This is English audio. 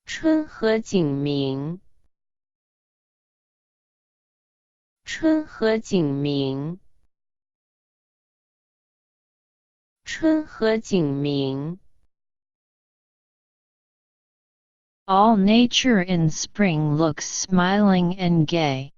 春和景明，春和景明，春和景明。All nature in spring looks smiling and gay.